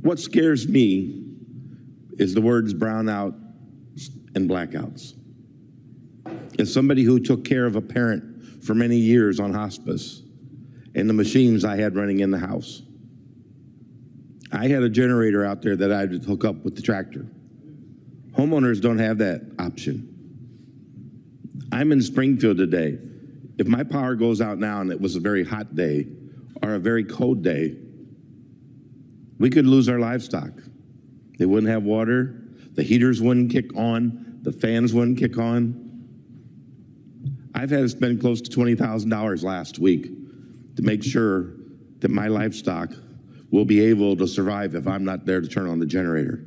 What scares me is the words brownout and blackouts. As somebody who took care of a parent for many years on hospice and the machines I had running in the house, I had a generator out there that I had to hook up with the tractor. Homeowners don't have that option. I'm in Springfield today. If my power goes out now and it was a very hot day or a very cold day, we could lose our livestock. They wouldn't have water, the heaters wouldn't kick on, the fans wouldn't kick on. I've had to spend close to $20,000 last week to make sure that my livestock will be able to survive if I'm not there to turn on the generator.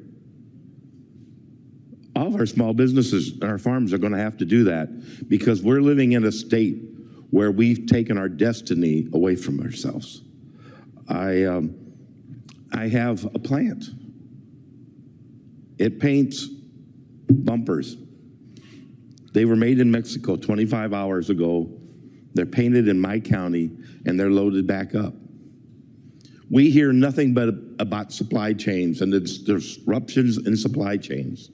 All of our small businesses and our farms are going to have to do that because we're living in a state where we've taken our destiny away from ourselves. I have a plant. It paints bumpers. They were made in Mexico 25 hours ago. They're painted in my county, and they're loaded back up. We hear nothing but about supply chains and the disruptions in supply chains.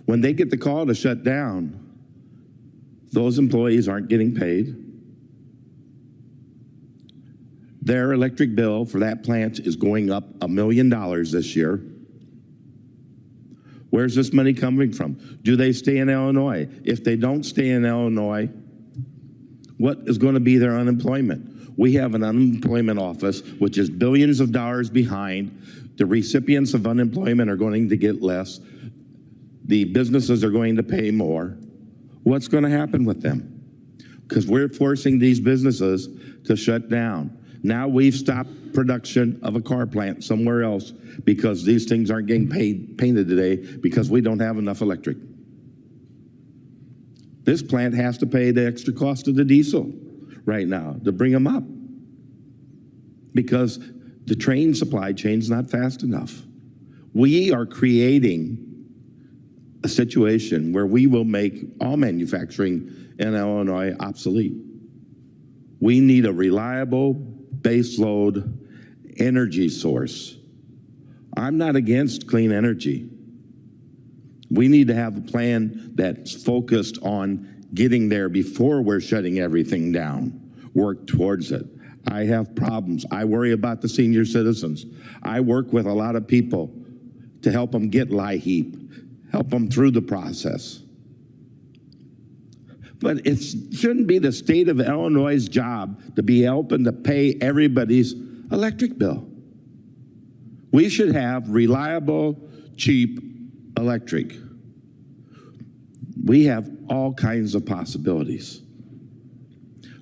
When they get the call to shut down, those employees aren't getting paid. Their electric bill for that plant is going up $1 million this year. Where's this money coming from? Do they stay in Illinois? If they don't stay in Illinois, what is going to be their unemployment? We have an unemployment office which is billions of dollars behind. The recipients of unemployment are going to get less. The businesses are going to pay more. What's going to happen with them? Because we're forcing these businesses to shut down. Now we've stopped production of a car plant somewhere else because these things aren't getting painted today because we don't have enough electric. This plant has to pay the extra cost of the diesel right now to bring them up because the train supply chain's not fast enough. We are creating a situation where we will make all manufacturing in Illinois obsolete. We need a reliable baseload energy source. I'm not against clean energy. We need to have a plan that's focused on getting there before we're shutting everything down. Work towards it. I have problems. I worry about the senior citizens. I work with a lot of people to help them get LIHEAP, help them through the process. But it shouldn't be the state of Illinois' job to be helping to pay everybody's electric bill. We should have reliable, cheap electric. We have all kinds of possibilities.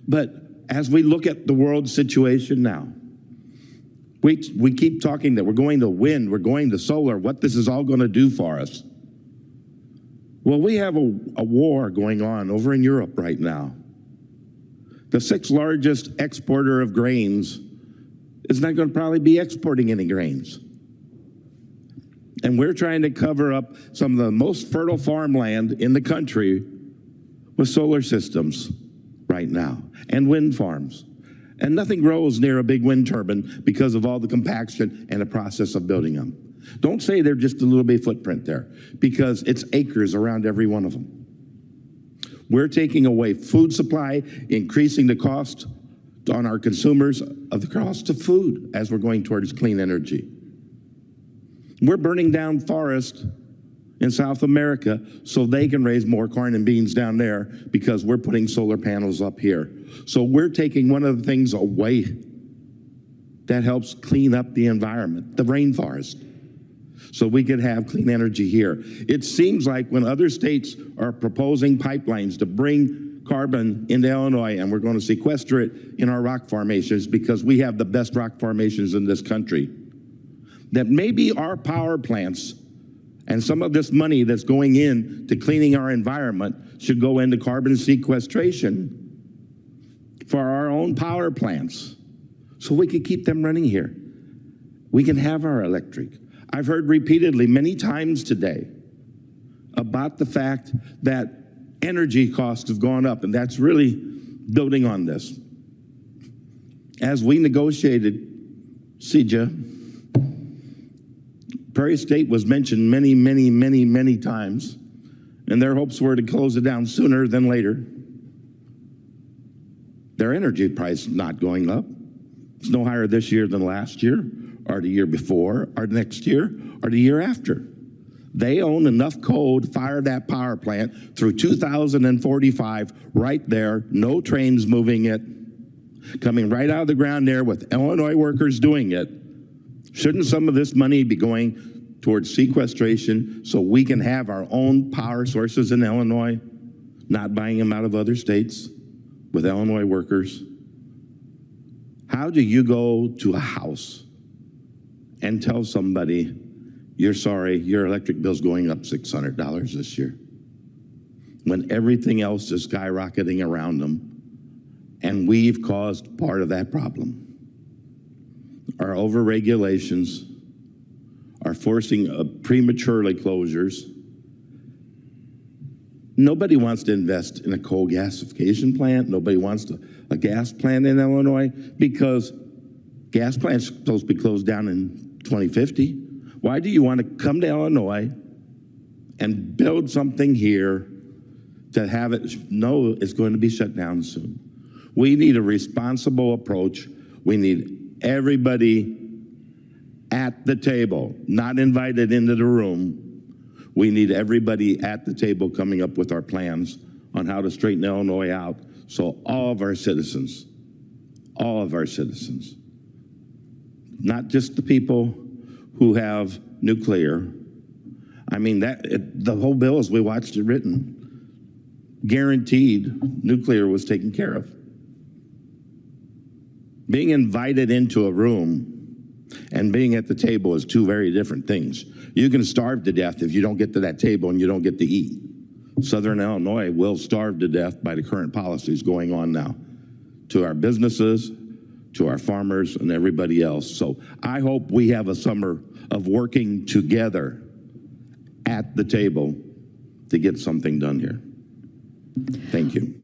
But as we look at the world situation now, we keep talking that we're going to wind, we're going to solar, what this is all going to do for us. Well, we have a war going on over in Europe right now. The 6th largest exporter of grains is not going to probably be exporting any grains. And we're trying to cover up some of the most fertile farmland in the country with solar systems right now and wind farms. And nothing grows near a big wind turbine because of all the compaction and the process of building them. Don't say they're just a little bit footprint there because it's acres around every one of them. We're taking away food supply, increasing the cost on our consumers of the cost of food as we're going towards clean energy. We're burning down forest in South America so they can raise more corn and beans down there because we're putting solar panels up here. So we're taking one of the things away that helps clean up the environment, the rainforest, so we could have clean energy here. It seems like when other states are proposing pipelines to bring carbon into Illinois, and we're going to sequester it in our rock formations because we have the best rock formations in this country, that maybe our power plants and some of this money that's going in to cleaning our environment should go into carbon sequestration for our own power plants so we could keep them running here. We can have our electric. I've heard repeatedly many times today about the fact that energy costs have gone up, and that's really building on this. As we negotiated CEJA, Prairie State was mentioned many, many, many, many times, and their hopes were to close it down sooner than later. Their energy price not going up. It's no higher this year than last year, or the year before, or next year, or the year after. They own enough coal to fire that power plant through 2045, right there, no trains moving it, coming right out of the ground there with Illinois workers doing it. Shouldn't some of this money be going towards sequestration so we can have our own power sources in Illinois, not buying them out of other states with Illinois workers? How do you go to a house and tell somebody, you're sorry, your electric bill's going up $600 this year, when everything else is skyrocketing around them, and we've caused part of that problem? Our overregulations are forcing prematurely closures. Nobody wants to invest in a coal gasification plant. Nobody wants a gas plant in Illinois, because gas plants are supposed to be closed down in 2050. Why do you want to come to Illinois and build something here to have it know it's going to be shut down soon? We need a responsible approach. We need everybody at the table, not invited into the room. We need everybody at the table coming up with our plans on how to straighten Illinois out so all of our citizens, not just the people who have nuclear. I mean, the whole bill, as we watched it written, guaranteed nuclear was taken care of. Being invited into a room and being at the table is two very different things. You can starve to death if you don't get to that table and you don't get to eat. Southern Illinois will starve to death by the current policies going on now to our businesses, to our farmers, and everybody else. So I hope we have a summer of working together at the table to get something done here. Thank you.